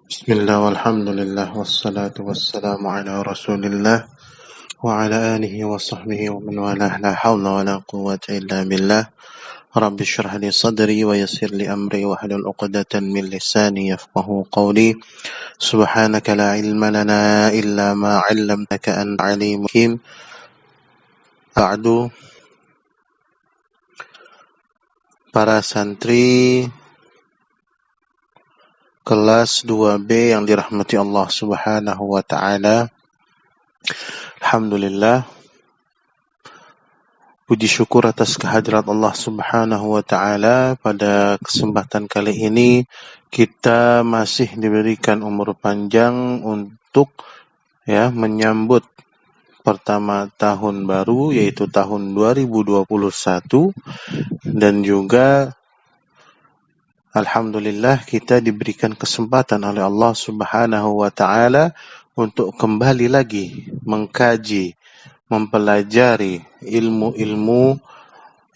Bismillah walhamdulillah wassalatu wassalamu ala rasulillah wa ala alihi wa sahbihi wa man walah la hawla wa la quwwata illa billah rabbi shrah li sadri wa yassir li amri wa hlul 'uqdatan min lisani yafqahu qawli subhanaka la ilma lana illa ma 'allamtaka anta alimul hakim ba'du para santri kelas 2B yang dirahmati Allah Subhanahu wa taala. Alhamdulillah, puji syukur atas kehadirat Allah Subhanahu wa taala. Pada kesempatan kali ini kita masih diberikan umur panjang untuk menyambut pertama tahun baru, yaitu tahun 2021, dan juga alhamdulillah kita diberikan kesempatan oleh Allah Subhanahu wa taala untuk kembali lagi mengkaji, mempelajari ilmu-ilmu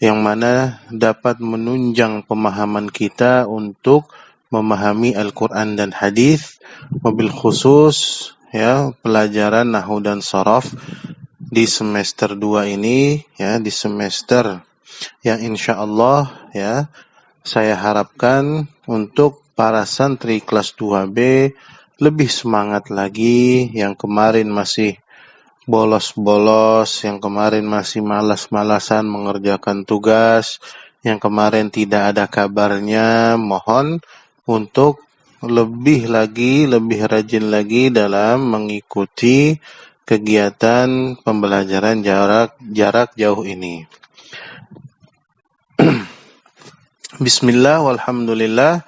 yang mana dapat menunjang pemahaman kita untuk memahami Al-Quran dan Hadis, wabil khusus pelajaran Nahwu dan Sharaf di semester 2 ini, di semester yang insyaallah saya harapkan untuk para santri kelas 2B lebih semangat lagi. Yang kemarin masih bolos-bolos, yang kemarin masih malas-malasan mengerjakan tugas, yang kemarin tidak ada kabarnya, mohon untuk lebih rajin lagi dalam mengikuti kegiatan pembelajaran jarak jauh ini. Bismillah walhamdulillah.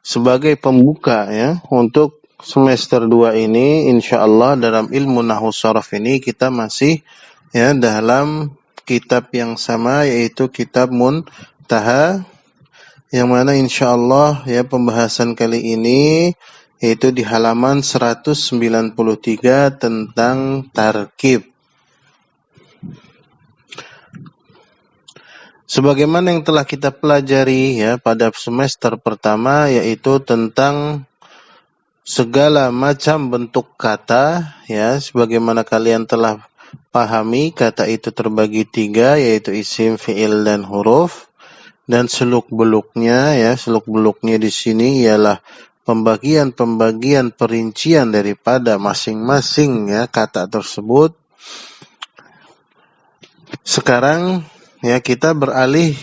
Sebagai pembuka untuk semester 2 ini, insyaallah dalam ilmu Nahwu Sharaf ini kita masih dalam kitab yang sama, yaitu kitab Muntaha, yang mana insyaallah pembahasan kali ini yaitu di halaman 193 tentang tarkib. Sebagaimana yang telah kita pelajari pada semester pertama, yaitu tentang segala macam bentuk kata, sebagaimana kalian telah pahami, kata itu terbagi 3, yaitu isim, fi'il, dan huruf. Dan seluk-beluknya di sini ialah pembagian perincian daripada masing-masing kata tersebut. Sekarang kita beralih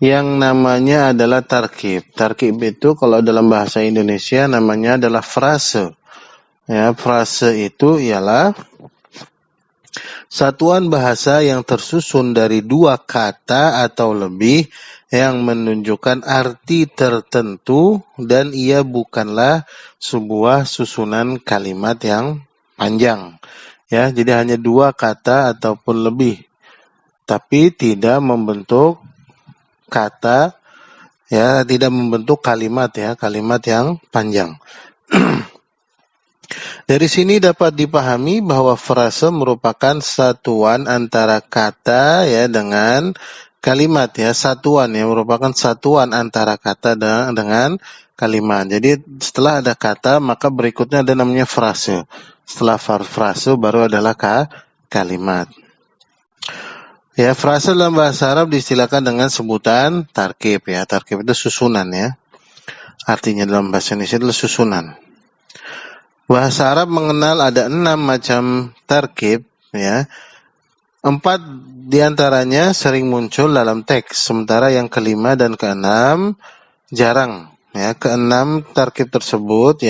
yang namanya adalah tarkib. Tarkib itu kalau dalam bahasa Indonesia namanya adalah frase. Frase itu ialah satuan bahasa yang tersusun dari 2 kata atau lebih yang menunjukkan arti tertentu, dan ia bukanlah sebuah susunan kalimat yang panjang. Jadi hanya 2 kata ataupun lebih, tapi tidak membentuk kata, tidak membentuk kalimat yang panjang. Dari sini dapat dipahami bahwa frase merupakan satuan antara kata dengan kalimat, satuan merupakan satuan antara kata dengan kalimat. Jadi setelah ada kata, maka berikutnya ada namanya frase. Setelah frase baru adalah kalimat. Frase dalam bahasa Arab diistilahkan dengan sebutan tarkib. Tarkib itu susunan Artinya dalam bahasa Indonesia adalah susunan. Bahasa Arab mengenal ada 6 macam tarkib. 4 diantaranya sering muncul dalam teks, sementara yang kelima dan keenam jarang. Keenam tarkib tersebut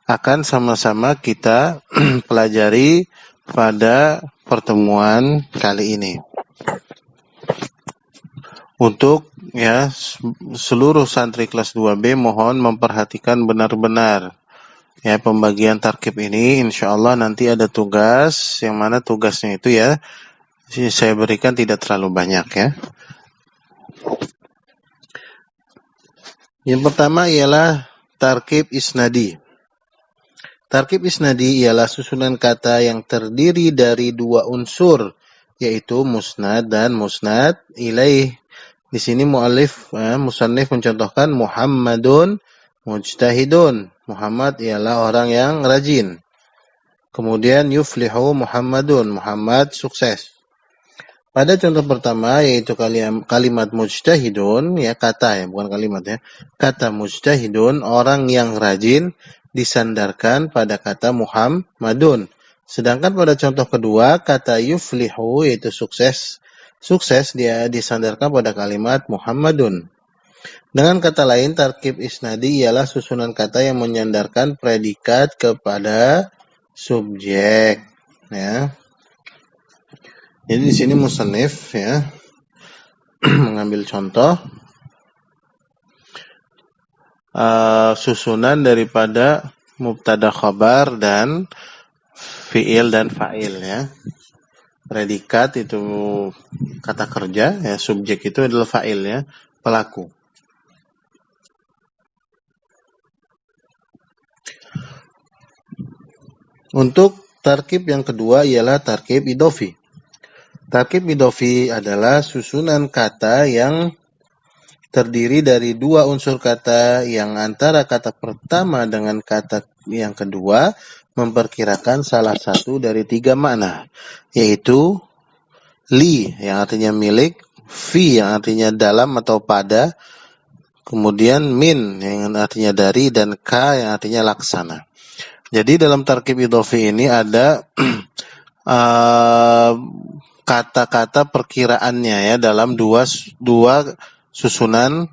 akan sama-sama kita pelajari pada pertemuan kali ini. Untuk seluruh santri kelas 2B mohon memperhatikan benar-benar pembagian tarkib ini. Insyaallah nanti ada tugas, yang mana tugasnya itu saya berikan tidak terlalu banyak Yang pertama ialah tarkib isnadi. Tarkib isnadi ialah susunan kata yang terdiri dari 2 unsur, yaitu musnad dan musnad ilaih. Di sini musannif mencontohkan Muhammadun mujtahidun. Muhammad ialah orang yang rajin. Kemudian yuflihu Muhammadun. Muhammad sukses. Pada contoh pertama yaitu kalimat mujtahidun, ya kata ya, bukan kalimat ya. Kata mujtahidun, orang yang rajin disandarkan pada kata Muhammadun. Sedangkan pada contoh kedua, kata yuflihu yaitu sukses. Sukses dia disandarkan pada kalimat Muhammadun. Dengan kata lain, tarkib isnadi ialah susunan kata yang menyandarkan predikat kepada subjek, ya. Jadi di sini musannif ya mengambil contoh susunan daripada mubtada khabar dan fiil dan fa'il ya. Predikat itu kata kerja ya, subjek itu adalah fa'il ya, pelaku. Untuk tarkib yang kedua ialah tarkib idhofi. Tarkib idhofi adalah susunan kata yang terdiri dari dua unsur kata yang antara kata pertama dengan kata yang kedua memperkirakan salah satu dari tiga makna, yaitu li yang artinya milik, fi yang artinya dalam atau pada, kemudian min yang artinya dari, dan ka yang artinya laksana. Jadi dalam tarkib idhofi ini ada kata-kata perkiraannya ya dalam dua susunan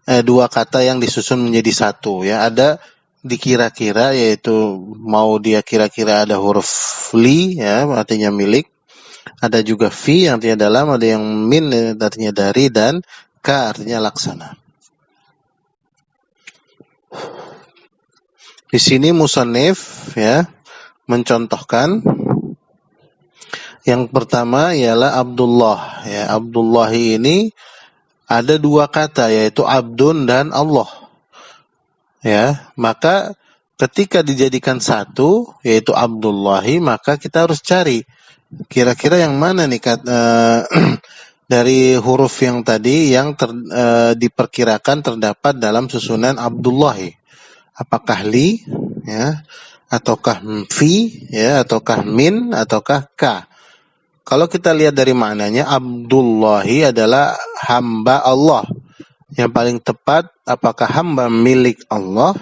dua kata yang disusun menjadi satu ya. Ada dikira-kira yaitu mau dia kira-kira ada huruf li ya artinya milik, ada juga fi yang artinya dalam, ada yang min artinya dari, dan ka artinya laksana. Di sini musannif ya mencontohkan yang pertama ialah Abdullah ya. Abdullah ini ada dua kata yaitu abdun dan Allah. Ya, maka ketika dijadikan satu yaitu Abdullahi, maka kita harus cari kira-kira yang mana nih dari huruf yang tadi yang diperkirakan terdapat dalam susunan Abdullahi. Apakah li ya, ataukah fi ya, ataukah min, ataukah ka. Kalau kita lihat dari maknanya, Abdullahi adalah hamba Allah. Yang paling tepat, apakah hamba milik Allah,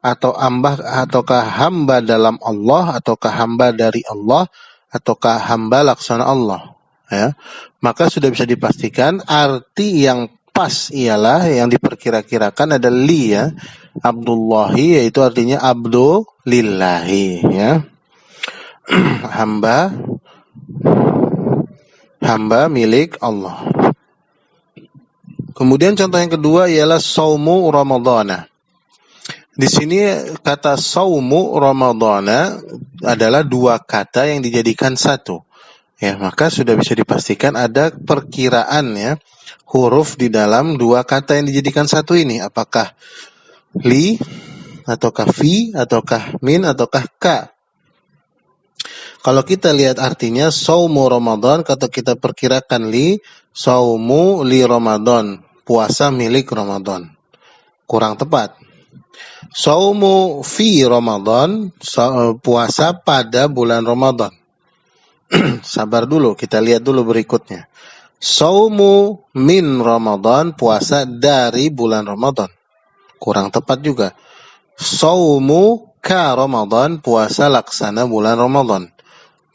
ataukah hamba dalam Allah, ataukah hamba dari Allah, ataukah hamba laksana Allah. Ya. Maka sudah bisa dipastikan arti yang pas ialah yang diperkira-kirakan adalah li ya. Abdullahi yaitu artinya abdu lillahi ya. hamba milik Allah. Kemudian contoh yang kedua ialah saumu Ramadhana. Di sini kata saumu Ramadhana adalah dua kata yang dijadikan satu. Ya, maka sudah bisa dipastikan ada perkiraan ya huruf di dalam dua kata yang dijadikan satu ini. Apakah li, ataukah fi, ataukah min, ataukah ka. Kalau kita lihat artinya saumu Ramadan, kata kita perkirakan li, saumu li Ramadan, puasa milik Ramadan. Kurang tepat. Saumu fi Ramadan, puasa pada bulan Ramadan. Sabar dulu, kita lihat dulu berikutnya. Saumu min Ramadan, puasa dari bulan Ramadan. Kurang tepat juga. Saumu ka Ramadan, puasa laksana bulan Ramadan.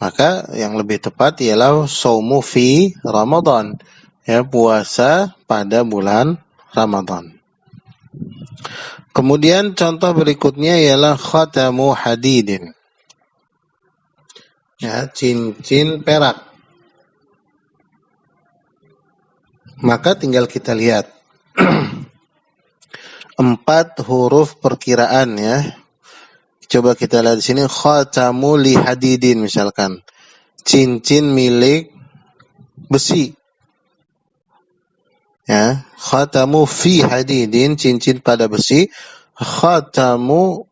Maka yang lebih tepat ialah saumu fi Ramadan, ya puasa pada bulan Ramadan. Kemudian contoh berikutnya ialah khatamu hadidin. Ya, cincin perak. Maka tinggal kita lihat 4 huruf perkiraan ya. Coba kita lihat di sini khatamu li hadidin misalkan. Cincin milik besi. Ya, khatamu fi hadidin, cincin pada besi. Khatamu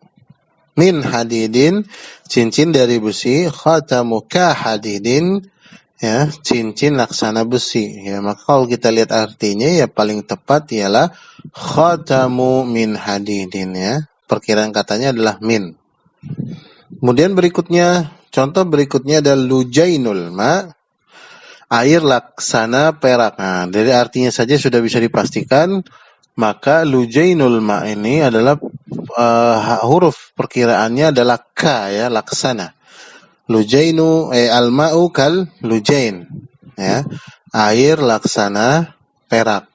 min hadidin, cincin dari besi. Khatamu ka hadidin, ya, cincin laksana besi. Ya, maka kalau kita lihat artinya ya paling tepat ialah khatamu min hadidin ya. Perkiraan katanya adalah min. Kemudian berikutnya, contoh berikutnya adalah lujainul ma, air laksana perak. Nah, dari artinya saja sudah bisa dipastikan, maka lujainul ma ini adalah huruf perkiraannya adalah ka ya, laksana. Lujainu al-ma'u kal lujain ya, air laksana perak.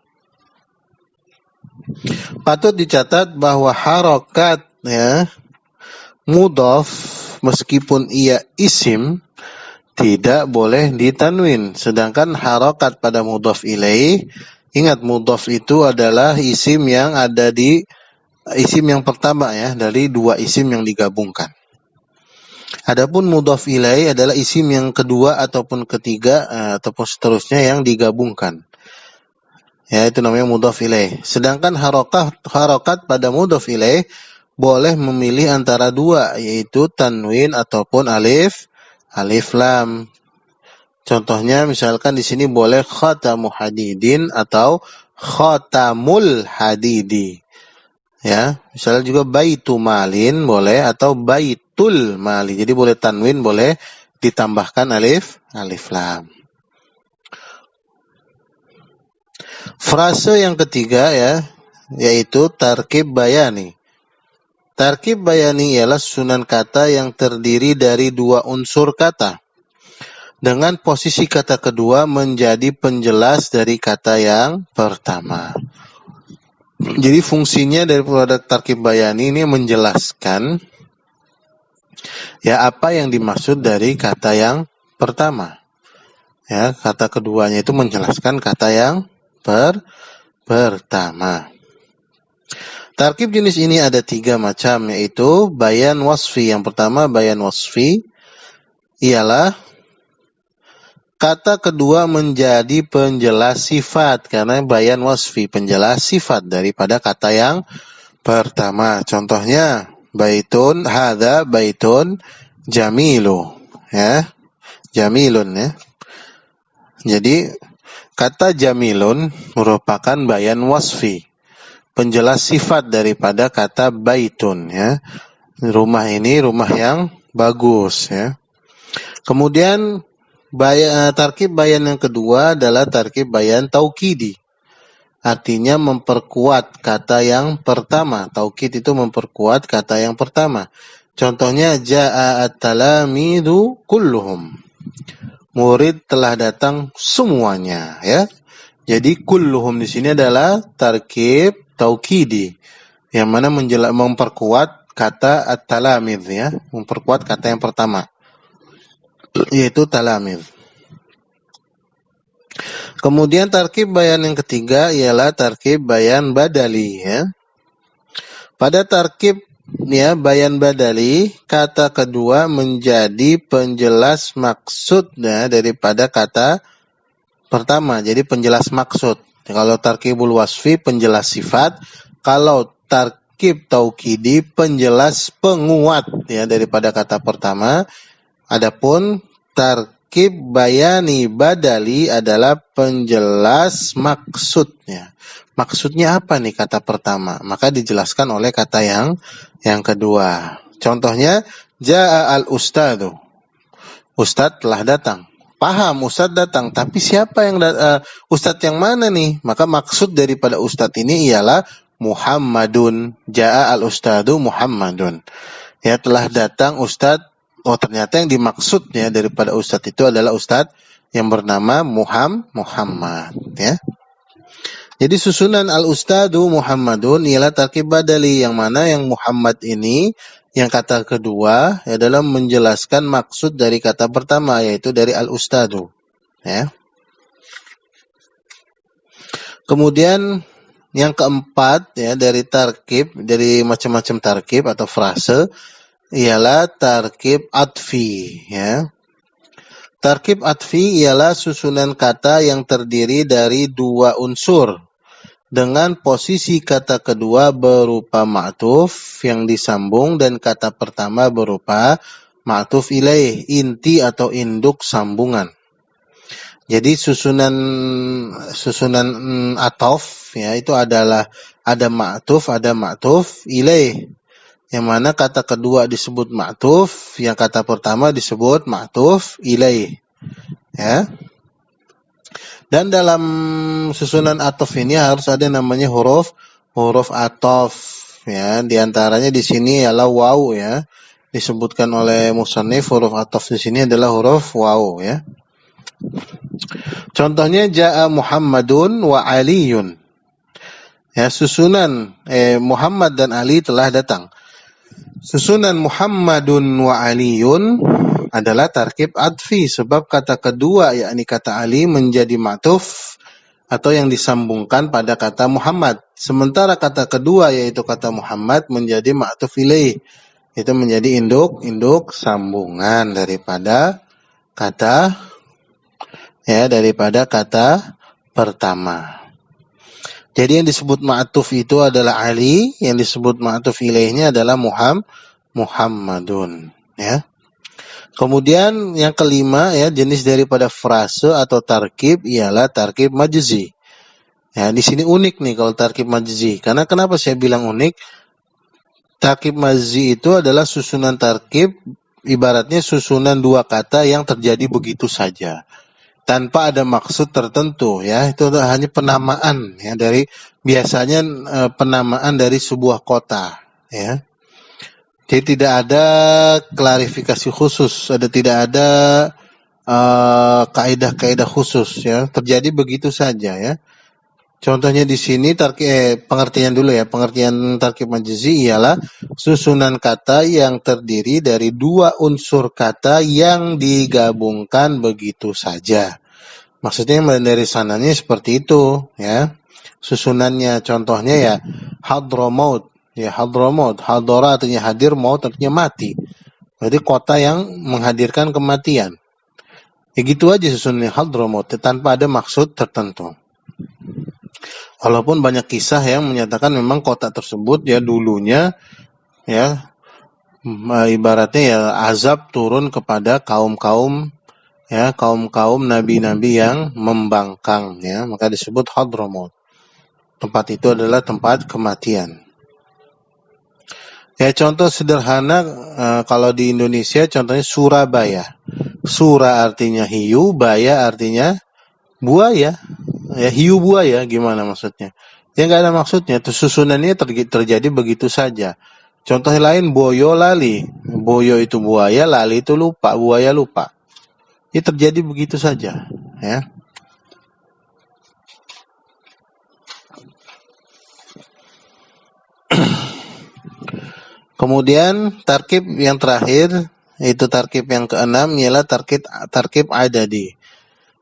Patut dicatat bahwa harokat ya mudhaf meskipun ia isim tidak boleh ditanwin, sedangkan harokat pada mudhaf ilaih, ingat mudhaf itu adalah isim yang ada di isim yang pertama ya dari dua isim yang digabungkan. Adapun mudhaf ilaih adalah isim yang kedua ataupun ketiga ataupun seterusnya yang digabungkan. Ya, itu namanya mudhaf ilaih. Sedangkan harokat pada mudhaf ilaih boleh memilih antara dua, yaitu tanwin ataupun alif lam. Contohnya misalkan di sini boleh khatamu hadidin atau khatamul hadidi. Ya, misalnya juga baitu malin boleh atau baitul mali. Jadi boleh tanwin, boleh ditambahkan alif lam. Frase yang ketiga ya, yaitu tarkib bayani. Tarkib bayani ialah susunan kata yang terdiri dari dua unsur kata, dengan posisi kata kedua menjadi penjelas dari kata yang pertama. Jadi fungsinya dari produk tarkib bayani ini menjelaskan ya apa yang dimaksud dari kata yang pertama. Ya, kata keduanya itu menjelaskan kata yang pertama. Tarkib jenis ini ada 3 macam, yaitu bayan wasfi. Yang pertama bayan wasfi ialah kata kedua menjadi penjelas sifat, karena bayan wasfi penjelas sifat daripada kata yang pertama. Contohnya baitun, hadza baitun jamilu ya, jamilun ya. Jadi kata jamilun merupakan bayan wasfi, penjelas sifat daripada kata baitun ya. Rumah ini rumah yang bagus ya. Kemudian tarkib bayan yang kedua adalah tarkib bayan taukidi. Artinya memperkuat kata yang pertama. Taukid itu memperkuat kata yang pertama. Contohnya jaa at-talamidu kulluhum. Murid telah datang semuanya ya. Jadi kulluhum di sini adalah tarkib taukidi yang mana memperkuat kata at-talamid ya, memperkuat kata yang pertama, yaitu talamid. Kemudian tarkib bayan yang ketiga ialah tarkib bayan badali ya. Pada tarkib ya bayan badali, kata kedua menjadi penjelas maksudnya daripada kata pertama. Jadi penjelas maksud. Kalau tarkibul wasfi penjelas sifat, kalau tarkib taukidi penjelas penguat ya daripada kata pertama. Adapun tarkib bayani badali adalah penjelas maksudnya. Maksudnya apa nih kata pertama? Maka dijelaskan oleh kata yang kedua. Contohnya jaa al-ustadu. Ustadz telah datang. Paham ustadz datang, tapi siapa yang ustadz yang mana nih? Maka maksud daripada ustadz ini ialah Muhammadun. Jaa al-ustadu Muhammadun. Ya, telah datang ustadz. Oh, ternyata yang dimaksudnya daripada ustadz itu adalah ustadz yang bernama Muhammad ya. Jadi susunan al-ustadu Muhammadun ialah tarkib badali, yang mana yang Muhammad ini yang kata kedua adalah menjelaskan maksud dari kata pertama, yaitu dari al-ustadu ya. Kemudian yang keempat ya dari tarkib, dari macam-macam tarkib atau frase ialah tarkib atfi ya. Tarkib atfi ialah susunan kata yang terdiri dari dua unsur dengan posisi kata kedua berupa ma'tuf yang disambung dan kata pertama berupa ma'tuf ilaih, inti atau induk sambungan. Jadi susunan atof ya itu adalah ada ma'tuf ilaih. Yang mana kata kedua disebut ma'tuf, yang kata pertama disebut ma'tuf ilaih. Ya. Dan dalam susunan atof ini harus ada namanya huruf atof ya. Di antaranya di sini ialah waw ya. Disebutkan oleh musannif huruf atof di sini adalah huruf waw ya. Contohnya ja'a Muhammadun wa Aliyun. Ya, susunan Muhammad dan Ali telah datang. Susunan Muhammadun wa Aliyun adalah tarkib adfi sebab kata kedua yakni kata Ali menjadi ma'tuf atau yang disambungkan pada kata Muhammad. Sementara kata kedua yaitu kata Muhammad menjadi ma'tuf ilaih. Itu menjadi induk sambungan daripada kata pertama. Jadi yang disebut ma'tuf itu adalah Ali, yang disebut ma'tuf ilaihnya adalah Muhammadun ya. Kemudian yang kelima ya, jenis daripada frase atau tarkib ialah tarkib majzi. Ya, di sini unik nih kalau tarkib majzi. Karena kenapa saya bilang unik? Tarkib majzi itu adalah susunan tarkib, ibaratnya susunan dua kata yang terjadi begitu saja, tanpa ada maksud tertentu ya. Itu hanya penamaan ya, dari biasanya penamaan dari sebuah kota ya. Jadi tidak ada klarifikasi khusus, tidak ada kaidah-kaidah khusus ya, terjadi begitu saja ya. Contohnya di sini pengertian dulu ya. Pengertian tarkib majzi ialah susunan kata yang terdiri dari dua unsur kata yang digabungkan begitu saja. Maksudnya dari sananya seperti itu ya. Susunannya contohnya ya Hadramaut. Ya Hadramaut, hadara artinya hadir, maut artinya mati. Berarti kota yang menghadirkan kematian. Ya gitu aja susunannya Hadramaut tanpa ada maksud tertentu. Walaupun banyak kisah yang menyatakan memang kota tersebut ya dulunya ya ibaratnya ya azab turun kepada kaum-kaum nabi-nabi yang membangkang ya, maka disebut Hadramaut. Tempat itu adalah tempat kematian. Ya contoh sederhana kalau di Indonesia contohnya Surabaya. Sura artinya hiu, baya artinya buaya. Ya hiu buaya gimana maksudnya? Ya nggak ada maksudnya. Susunannya terjadi begitu saja. Contoh lain Boyo Lali. Boyo itu buaya, lali itu lupa, buaya lupa. Ya terjadi begitu saja ya. Kemudian tarkib yang terakhir yaitu tarkib yang keenam ialah tarkib adadi.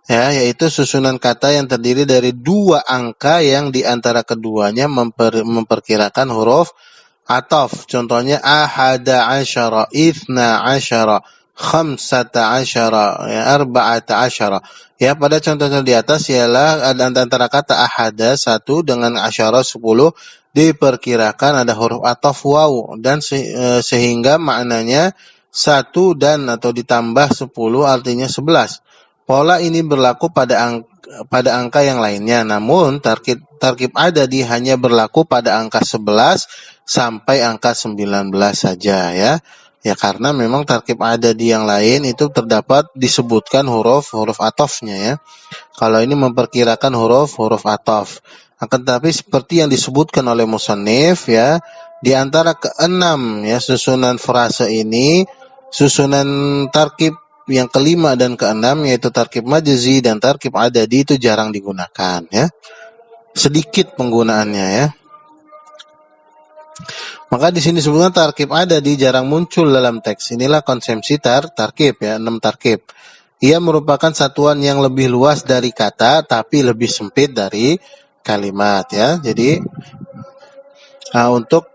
Ya, yaitu susunan kata yang terdiri dari dua angka yang di antara keduanya memperkirakan huruf ataf. Contohnya ahada asyara, ithna asyara, khamsata asyara, arba'ata asyara. Ya, pada contoh di atas ialah antara kata ahada 1 dengan asyara 10 diperkirakan ada huruf ataf waw dan sehingga maknanya 1 dan atau ditambah 10 artinya 11. Pola ini berlaku pada angka yang lainnya, namun tarkib adadi hanya berlaku pada angka 11 sampai angka 19 saja ya. Ya karena memang tarkib adadi yang lain itu terdapat disebutkan huruf atofnya ya. Kalau ini memperkirakan huruf ataf. Akan tetapi seperti yang disebutkan oleh musannif ya, di antara keenam ya susunan frase ini, susunan tarkib yang kelima dan keenam yaitu tarkib majzi dan tarkib adadi itu jarang digunakan ya. Sedikit penggunaannya ya. Maka di sini sebetulnya tarkib adadi jarang muncul dalam teks. Inilah konsepsi tarkib ya, 6 tarkib. Ia merupakan satuan yang lebih luas dari kata tapi lebih sempit dari kalimat ya. Jadi untuk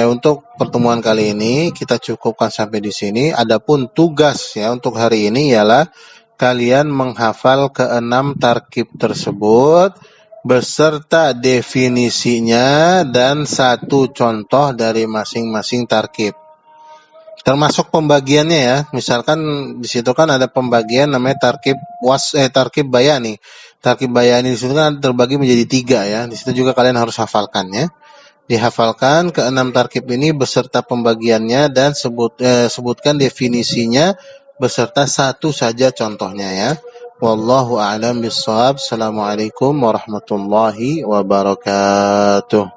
untuk pertemuan kali ini kita cukupkan sampai di sini. Adapun tugas ya untuk hari ini ialah kalian menghafal ke-6 tarkib tersebut beserta definisinya dan satu contoh dari masing-masing tarkib. Termasuk pembagiannya ya. Misalkan di situ kan ada pembagian namanya tarkib bayani. Tarkib bayani di situ kan terbagi menjadi 3 ya. Di situ juga kalian harus hafalkan ya. Dihafalkan ke-6 tarkib ini beserta pembagiannya dan sebutkan definisinya beserta satu saja contohnya ya. Wallahu a'lam bishawab. Assalamualaikum warahmatullahi wabarakatuh.